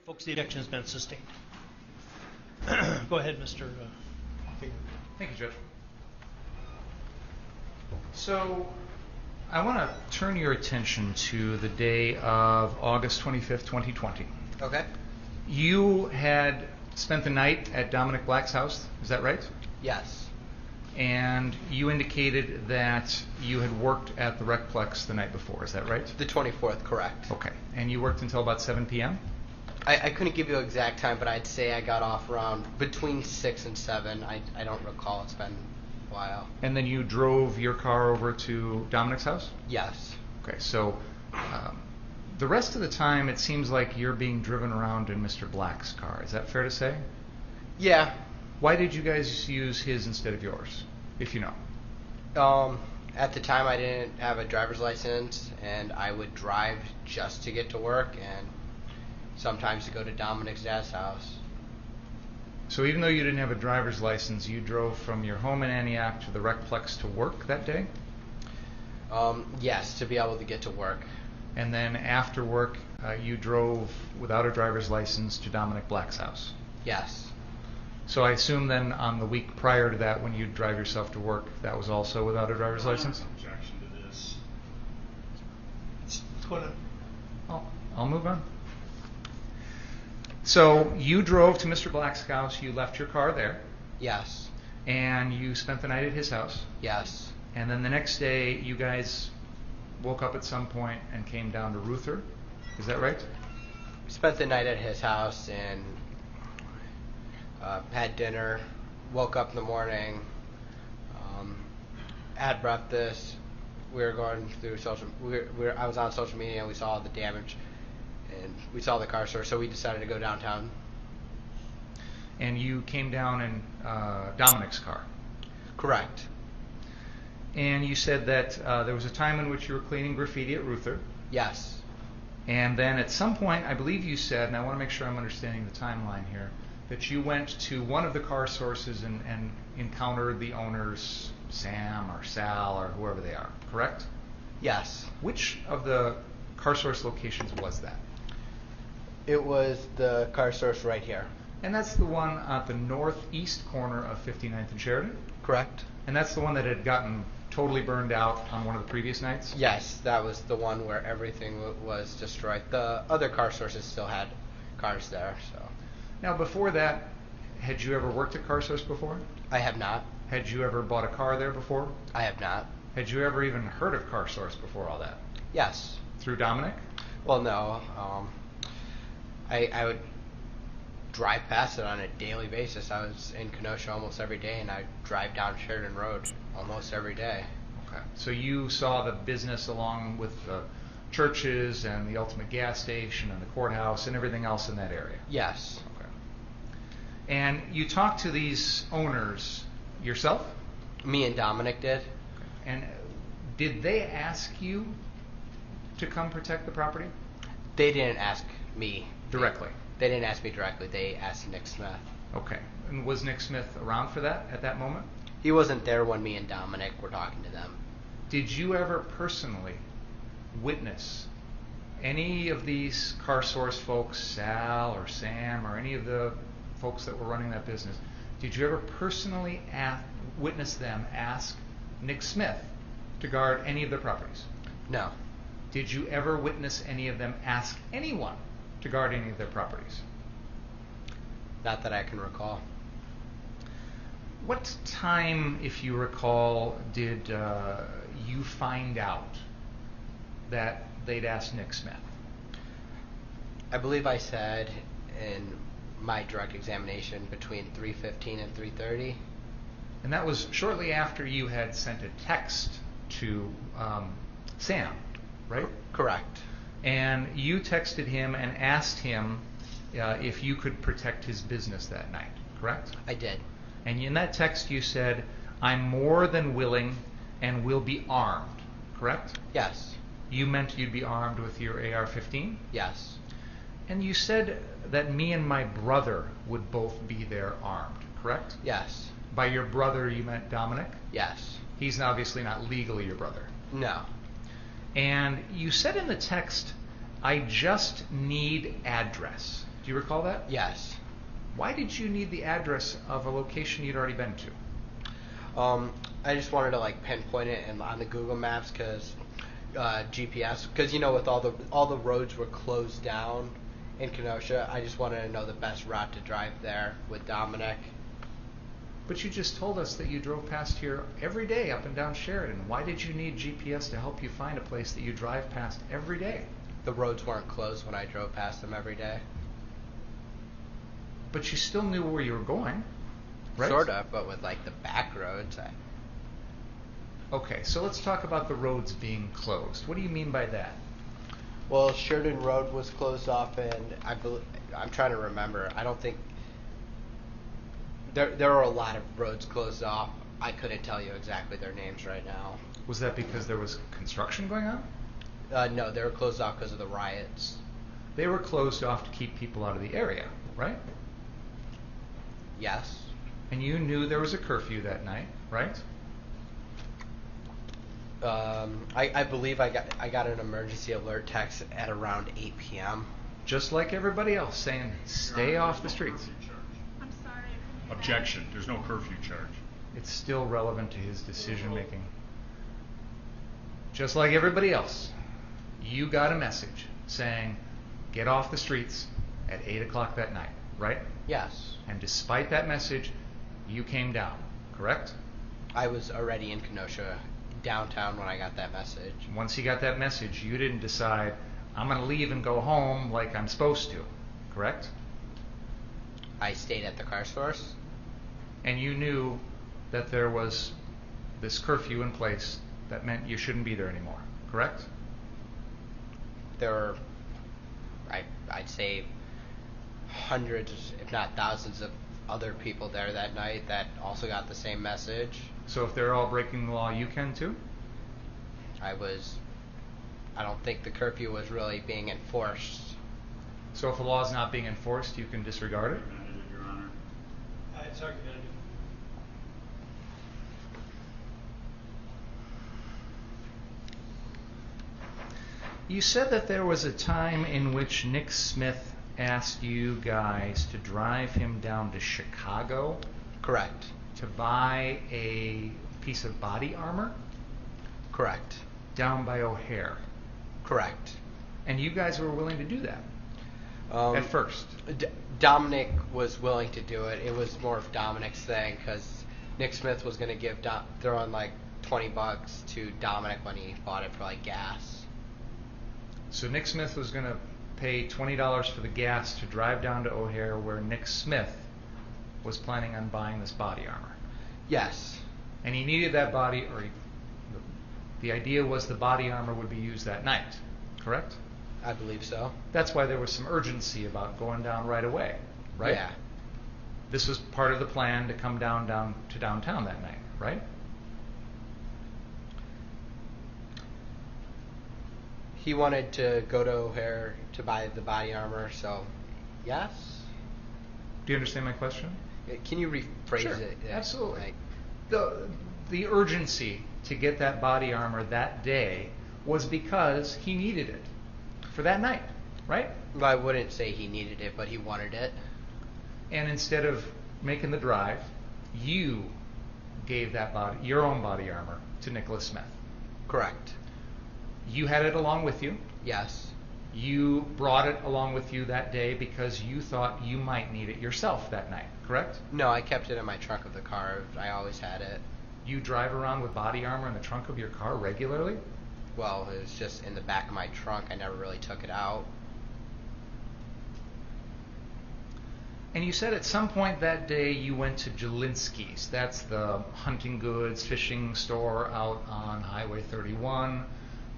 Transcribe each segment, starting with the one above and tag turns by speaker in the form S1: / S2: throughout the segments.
S1: Folks, the objection has been sustained. Go ahead, Mr.
S2: Thank you, Judge. So I want to turn your attention to the day of August 25th, 2020.
S3: Okay.
S2: You had spent the night at Dominic Black's house, is that right?
S3: Yes.
S2: And you indicated that you had worked at the Recplex the night before, is that right?
S3: The 24th, correct.
S2: Okay. And you worked until about 7 p.m.?
S3: I couldn't give you an exact time, but I'd say I got off around between 6 and 7. I don't recall. It's been a while.
S2: And then you drove your car over to Dominic's house?
S3: Yes.
S2: Okay, so the rest of the time it seems like you're being driven around in Mr. Black's car. Is that fair to say?
S3: Yeah.
S2: Why did you guys use his instead of yours, if you know?
S3: At the time I didn't have a driver's license, and I would drive just to get to work and sometimes to go to Dominic's dad's house.
S2: So even though you didn't have a driver's license, you drove from your home in Antioch to the Recplex to work that day?
S3: Yes, to be able to get to work.
S2: And then after work, you drove without a driver's license to Dominic Black's house?
S3: Yes.
S2: So I assume then on the week prior to that, when you drive yourself to work, that was also without a driver's license?
S1: Objection to this. Go ahead.
S2: I'll move on. So you drove to Mr. Black's house, you left your car there,
S3: Yes.
S2: and you spent the night at his house.
S3: Yes.
S2: And then the next day, you guys woke up at some point and came down to Ruther. Is that right?
S3: We spent the night at his house and had dinner, woke up in the morning, had breakfast. We were going through I was on social media and we saw the damage and we saw the car store, so we decided to go downtown.
S2: And you came down in Dominic's car.
S3: Correct.
S2: And you said that there was a time in which you were cleaning graffiti at Ruther.
S3: Yes.
S2: And then at some point, I believe you said, and I want to make sure I'm understanding the timeline here, that you went to one of the car sources and encountered the owners, Sam or Sal or whoever they are, correct?
S3: Yes.
S2: Which of the car source locations was that?
S3: It was the car source right here.
S2: And that's the one at the northeast corner of 59th and Sheridan?
S3: Correct.
S2: And that's the one that had gotten totally burned out on one of the previous nights?
S3: Yes, that was the one where everything was destroyed. The other car sources still had cars there. So.
S2: Now, before that, had you ever worked at Car Source before?
S3: I have not.
S2: Had you ever bought a car there before?
S3: I have not.
S2: Had you ever even heard of Car Source before all that?
S3: Yes.
S2: Through Dominic?
S3: Well, no. I would drive past it on a daily basis. I was in Kenosha almost every day, and I'd drive down Sheridan Road almost every day.
S2: Okay. So you saw the business along with the churches and the Ultimate gas station and the courthouse and everything else in that area?
S3: Yes.
S2: Okay. And you talked to these owners yourself?
S3: Me and Dominic did.
S2: And did they ask you to come protect the property?
S3: They didn't ask me.
S2: Directly?
S3: They didn't ask me directly. They asked Nick Smith.
S2: Okay. And was Nick Smith around for that at that moment?
S3: He wasn't there when me and Dominic were talking to them.
S2: Did you ever personally witness any of these Car Source folks, Sal or Sam or any of the folks that were running that business, did you ever personally witness them ask Nick Smith to guard any of their properties?
S3: No.
S2: Did you ever witness any of them ask anyone to guard any of their properties?
S3: Not that I can recall.
S2: What time, if you recall, did you find out that they'd asked Nick Smith?
S3: I believe I said in my direct examination between 3:15 and 3:30.
S2: And that was shortly after you had sent a text to Sam, right?
S3: Correct.
S2: And you texted him and asked him if you could protect his business that night, correct?
S3: I did.
S2: And in that text you said, I'm more than willing and will be armed, correct?
S3: Yes.
S2: You meant you'd be armed with your AR-15?
S3: Yes.
S2: And you said that me and my brother would both be there armed, correct?
S3: Yes.
S2: By your brother you meant Dominic?
S3: Yes.
S2: He's obviously not legally your brother.
S3: No.
S2: And you said in the text, I just need address. Do you recall that?
S3: Yes.
S2: Why did you need the address of a location you'd already been to?
S3: I just wanted to like pinpoint it and on the Google Maps because GPS, because with all the roads were closed down in Kenosha. I just wanted to know the best route to drive there with Dominic.
S2: But you just told us that you drove past here every day up and down Sheridan. Why did you need GPS to help you find a place that you drive past every day?
S3: The roads weren't closed when I drove past them every day.
S2: But you still knew where you were going, right?
S3: Sort of, but with like the back roads.
S2: Okay, so let's talk about the roads being closed. What do you mean by that?
S3: Well, Sheridan Road was closed off, and I'm trying to remember. I don't think there are a lot of roads closed off. I couldn't tell you exactly their names right now.
S2: Was that because there was construction going on?
S3: No, they were closed off because of the riots.
S2: They were closed off to keep people out of the area, right?
S3: Yes.
S2: And you knew there was a curfew that night, right?
S3: I believe I got an emergency alert text at around 8 p.m.
S2: Just like everybody else, saying stay off the streets.
S4: I'm sorry.
S5: Objection. There's no curfew charge.
S2: It's still relevant to his decision making. Just like everybody else, you got a message saying get off the streets at 8 o'clock that night, right?
S3: Yes.
S2: And despite that message, you came down, correct?
S3: I was already in Kenosha downtown when I got that message.
S2: Once you got that message, you didn't decide, I'm going to leave and go home like I'm supposed to, correct?
S3: I stayed at the car source.
S2: And you knew that there was this curfew in place that meant you shouldn't be there anymore, correct?
S3: There were, I'd say, hundreds, if not thousands of other people there that night that also got the same message.
S2: So if they're all breaking the law, you can too?
S3: I don't think the curfew was really being enforced.
S2: So if a law is not being enforced, you can disregard it?
S5: Your Honor.
S1: It's argumentative.
S2: You said that there was a time in which Nick Smith asked you guys to drive him down to Chicago
S3: Correct.
S2: to buy a piece of body armor
S3: Correct.
S2: down by O'Hare.
S3: Correct.
S2: And you guys were willing to do that at first.
S3: Dominic was willing to do it. It was more of Dominic's thing because Nick Smith was going to throw in like $20 to Dominic when he bought it for like gas.
S2: So Nick Smith was going to pay $20 for the gas to drive down to O'Hare where Nick Smith was planning on buying this body armor.
S3: Yes.
S2: And he needed that the idea was the body armor would be used that night, correct?
S3: I believe so.
S2: That's why there was some urgency about going down right away, right?
S3: Yeah.
S2: This was part of the plan to come down to downtown that night, right?
S3: He wanted to go to O'Hare to buy the body armor, so yes.
S2: Do you understand my question?
S3: Can you rephrase
S2: Sure,
S3: it?
S2: absolutely. The urgency to get that body armor that day was because he needed it for that night, right?
S3: Well, I wouldn't say he needed it, but he wanted it.
S2: And instead of making the drive, you gave your own body armor to Nicholas Smith.
S3: Correct.
S2: You had it along with you.
S3: Yes.
S2: You brought it along with you that day because you thought you might need it yourself that night, correct?
S3: No, I kept it in my trunk of the car. I always had it.
S2: You drive around with body armor in the trunk of your car regularly?
S3: Well, it was just in the back of my trunk. I never really took it out.
S2: And you said at some point that day you went to Jelinski's. That's the hunting goods, fishing store out on Highway 31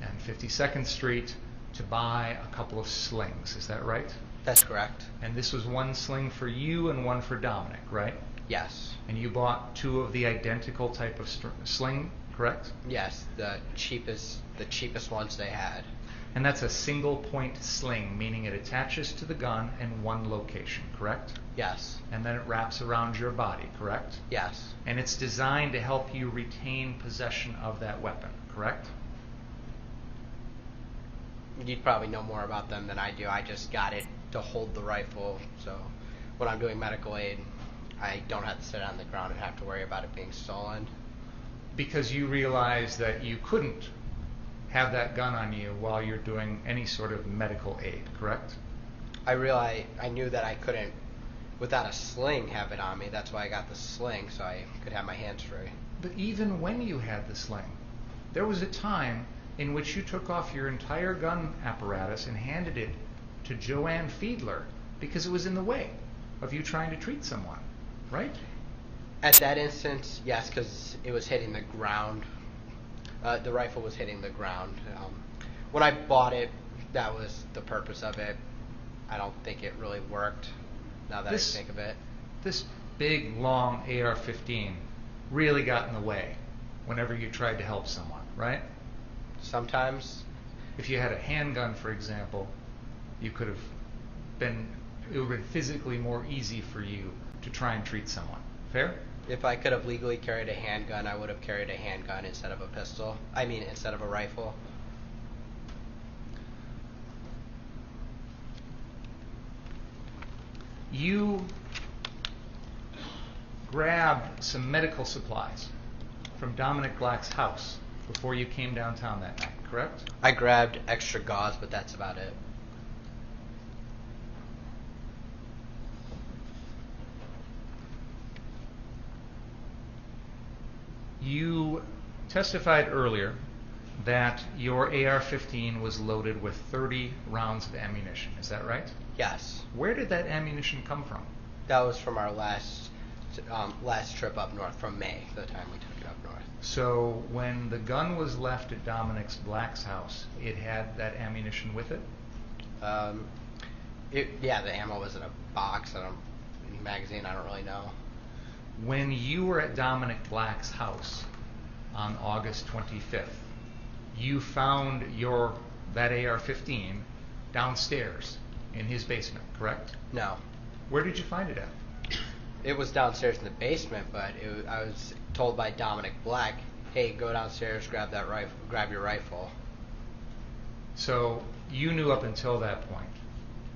S2: and 52nd Street to buy a couple of slings. Is that right?
S3: That's correct.
S2: And this was one sling for you and one for Dominic, right?
S3: Yes.
S2: And you bought two of the identical type of sling, correct?
S3: Yes, the cheapest ones they had.
S2: And that's a single point sling, meaning it attaches to the gun in one location, correct?
S3: Yes.
S2: And then it wraps around your body, correct?
S3: Yes.
S2: And it's designed to help you retain possession of that weapon, correct?
S3: You'd probably know more about them than I do. I just got it to hold the rifle. So when I'm doing medical aid, I don't have to sit on the ground and have to worry about it being stolen.
S2: Because you realized that you couldn't have that gun on you while you're doing any sort of medical aid, correct?
S3: I knew that I couldn't, without a sling, have it on me. That's why I got the sling, so I could have my hands free.
S2: But even when you had the sling, there was a time in which you took off your entire gun apparatus and handed it to Joanne Fiedler because it was in the way of you trying to treat someone, right?
S3: At that instance, yes, because it was hitting the ground. The rifle was hitting the ground. When I bought it, that was the purpose of it. I don't think it really worked, now that I think of it.
S2: This big, long AR-15 really got in the way whenever you tried to help someone, right?
S3: Sometimes.
S2: If you had a handgun, for example, it would have been physically more easy for you to try and treat someone. Fair?
S3: If I could have legally carried a handgun, I would have carried a handgun instead of a pistol. Instead of a rifle.
S2: You grabbed some medical supplies from Dominic Black's house before you came downtown that night, correct?
S3: I grabbed extra gauze, but that's about it.
S2: You testified earlier that your AR-15 was loaded with 30 rounds of ammunition. Is that right?
S3: Yes.
S2: Where did that ammunition come from?
S3: That was from our last trip up north, from May, the time we took it up north.
S2: So when the gun was left at Dominic Black's house, it had that ammunition with it?
S3: The ammo was in a box, magazine, I don't really know.
S2: When you were at Dominic Black's house on August 25th, you found that AR-15 downstairs in his basement, correct?
S3: No.
S2: Where did you find it at?
S3: It was downstairs in the basement, but I was told by Dominic Black, hey, go downstairs, grab your rifle.
S2: So you knew up until that point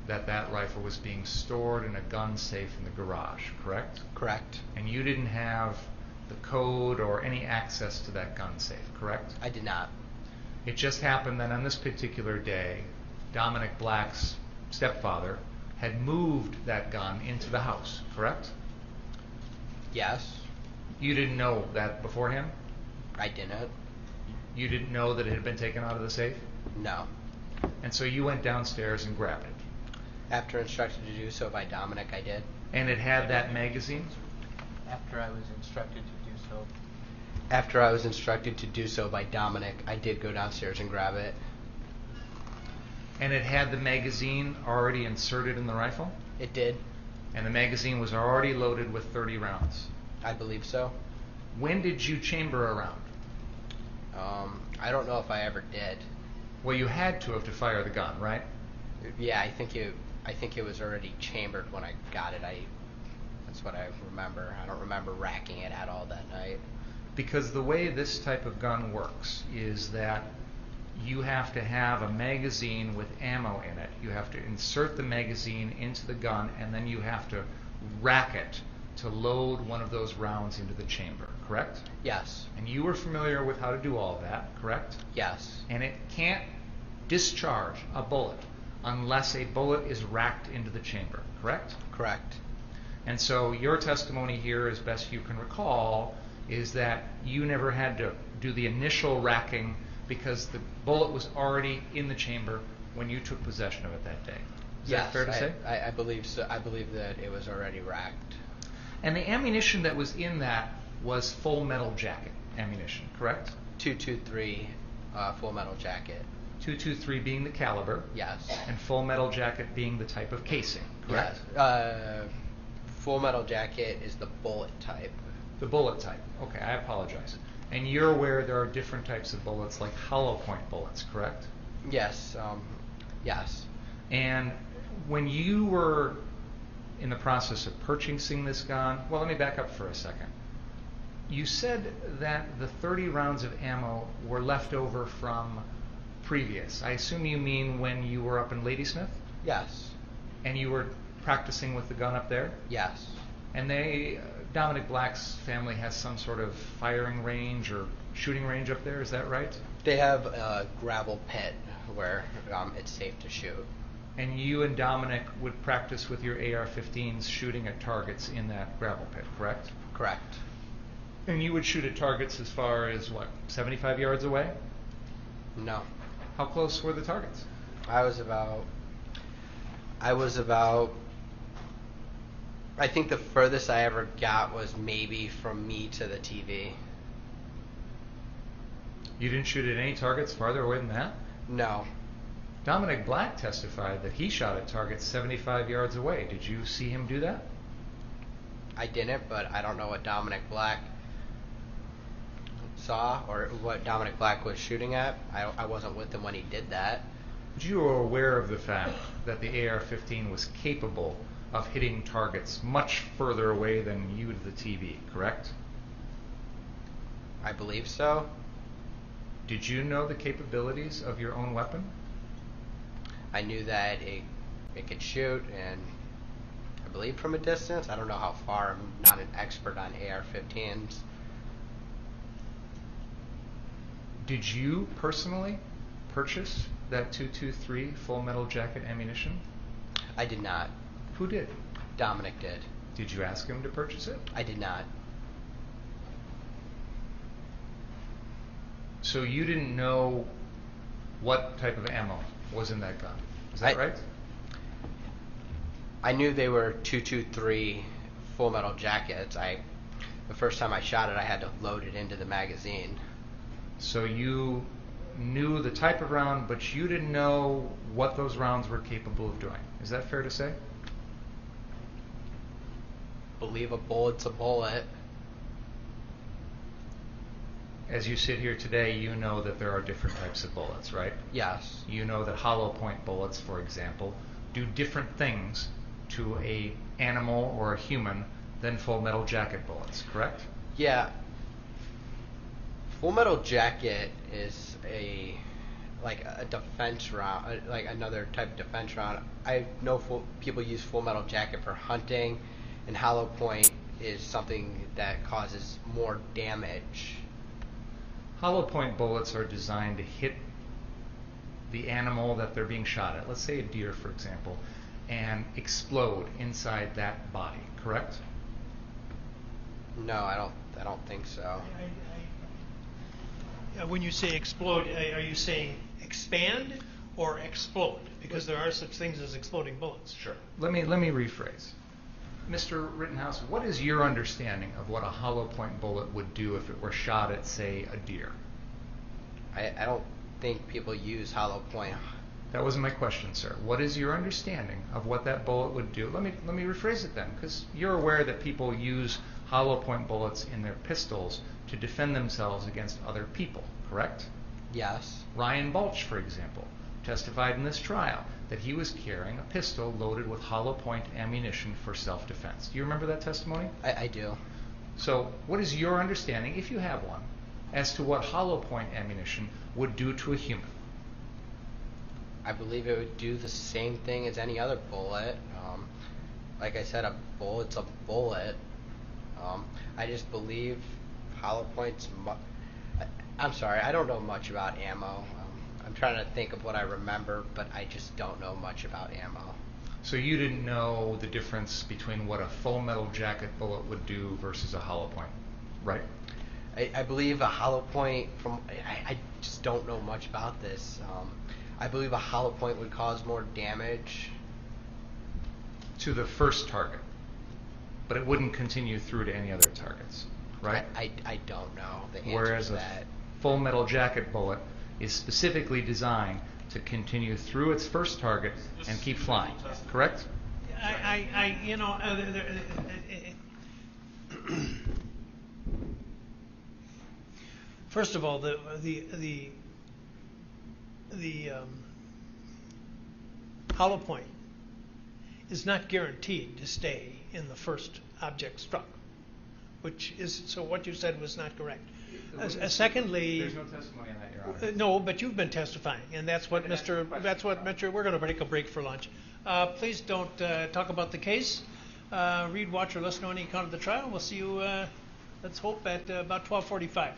S2: that rifle was being stored in a gun safe in the garage, correct?
S3: Correct.
S2: And you didn't have the code or any access to that gun safe, correct?
S3: I did not.
S2: It just happened that on this particular day, Dominic Black's stepfather had moved that gun into the house, correct?
S3: Yes.
S2: You didn't know that beforehand?
S3: I didn't.
S2: You didn't know that it had been taken out of the safe?
S3: No.
S2: And so you went downstairs and grabbed it?
S3: After instructed to do so by Dominic, I did.
S2: And it had that magazine?
S4: After I was instructed to do so.
S3: After I was instructed to do so by Dominic, I did go downstairs and grab it.
S2: And it had the magazine already inserted in the rifle?
S3: It did.
S2: And the magazine was already loaded with 30 rounds?
S3: I believe so.
S2: When did you chamber a round?
S3: I don't know if I ever did.
S2: Well, you had to have to fire the gun, right?
S3: Yeah, I think it was already chambered when I got it. That's what I remember. I don't remember racking it at all that night.
S2: Because the way this type of gun works is that you have to have a magazine with ammo in it. You have to insert the magazine into the gun, and then you have to rack it to load one of those rounds into the chamber, correct?
S3: Yes.
S2: And you were familiar with how to do all of that, correct?
S3: Yes.
S2: And it can't discharge a bullet unless a bullet is racked into the chamber, correct?
S3: Correct.
S2: And so your testimony here, as best you can recall, is that you never had to do the initial racking because the bullet was already in the chamber when you took possession of it that day. Is that fair to say?
S3: I believe so. I believe that it was already racked.
S2: And the ammunition that was in that was full metal jacket ammunition, correct?
S3: 223 full metal jacket.
S2: 223 being the caliber.
S3: Yes.
S2: And full metal jacket being the type of casing, correct?
S3: Yes. Full metal jacket is the bullet type.
S2: The bullet type. Okay, I apologize. And you're aware there are different types of bullets, like hollow point bullets, correct?
S3: Yes. Yes.
S2: And when you were in the process of purchasing this gun, well, let me back up for a second. You said that the 30 rounds of ammo were left over from previous. I assume you mean when you were up in Ladysmith?
S3: Yes.
S2: And you were practicing with the gun up there?
S3: Yes.
S2: And Dominic Black's family has some sort of firing range or shooting range up there, is that right?
S3: They have a gravel pit where it's safe to shoot.
S2: And you and Dominic would practice with your AR-15s shooting at targets in that gravel pit, correct?
S3: Correct.
S2: And you would shoot at targets as far as, 75 yards away?
S3: No.
S2: How close were the targets?
S3: I think the furthest I ever got was maybe from me to the TV.
S2: You didn't shoot at any targets farther away than that?
S3: No.
S2: Dominic Black testified that he shot at targets 75 yards away. Did you see him do that?
S3: I didn't, but I don't know what Dominic Black saw or what Dominic Black was shooting at. I wasn't with him when he did that.
S2: But you were aware of the fact that the AR-15 was capable of hitting targets much further away than you to the TV, correct?
S3: I believe so.
S2: Did you know the capabilities of your own weapon?
S3: I knew that it could shoot, and I believe from a distance. I don't know how far. I'm not an expert on AR-15s.
S2: Did you personally purchase that .223 full metal jacket ammunition?
S3: I did not.
S2: Who did?
S3: Dominic did.
S2: Did you ask him to purchase it?
S3: I did not.
S2: So you didn't know what type of ammo was in that gun. Is that right?
S3: I knew they were .223 full metal jackets. The first time I shot it, I had to load it into the magazine.
S2: So you knew the type of round, but you didn't know what those rounds were capable of doing. Is that fair to say?
S3: Believe a bullet's a bullet.
S2: As you sit here today, you know that there are different types of bullets, right?
S3: Yes.
S2: You know that hollow point bullets, for example, do different things to a animal or a human than full metal jacket bullets, correct?
S3: Yeah. Full metal jacket is a defense round, like another type of defense round. I know people use full metal jacket for hunting, and hollow point is something that causes more damage.
S2: Hollow point bullets are designed to hit the animal that they're being shot at, let's say a deer, for example, and explode inside that body, correct?
S3: No, I don't think so.
S1: When you say explode, are you saying expand or explode? Because there are such things as exploding bullets.
S2: Sure. Let me rephrase. Mr. Rittenhouse, what is your understanding of what a hollow point bullet would do if it were shot at, say, a deer?
S3: I don't think people use hollow point.
S2: That wasn't my question, sir. What is your understanding of what that bullet would do? Let me rephrase it then, because you're aware that people use hollow point bullets in their pistols to defend themselves against other people, correct?
S3: Yes.
S2: Ryan Balch, for example, testified in this trial that he was carrying a pistol loaded with hollow point ammunition for self-defense. Do you remember that testimony?
S3: I do.
S2: So what is your understanding, if you have one, as to what hollow point ammunition would do to a human?
S3: I believe it would do the same thing as any other bullet. Like I said, a bullet's a bullet. I just believe hollow points. I'm sorry, I don't know much about ammo. I'm trying to think of what I remember, but I just don't know much about ammo.
S2: So you didn't know the difference between what a full metal jacket bullet would do versus a hollow point, right?
S3: I believe a hollow point, I just don't know much about this. I believe a hollow point would cause more damage
S2: to the first target, but it wouldn't continue through to any other targets, right?
S3: I don't know the answer
S2: Whereas
S3: to that.
S2: a full metal jacket bullet is specifically designed to continue through its first target and keep flying, correct?
S1: First of all, the hollow point is not guaranteed to stay in the first object struck, which is, so what you said was not correct. Secondly,
S2: there's no testimony on that, Your Honor.
S1: No, but you've been testifying, and that's what we're going to take a break for lunch. Please don't talk about the case. Read, watch, or listen to any account of the trial. We'll see you, let's hope, at about 12:45.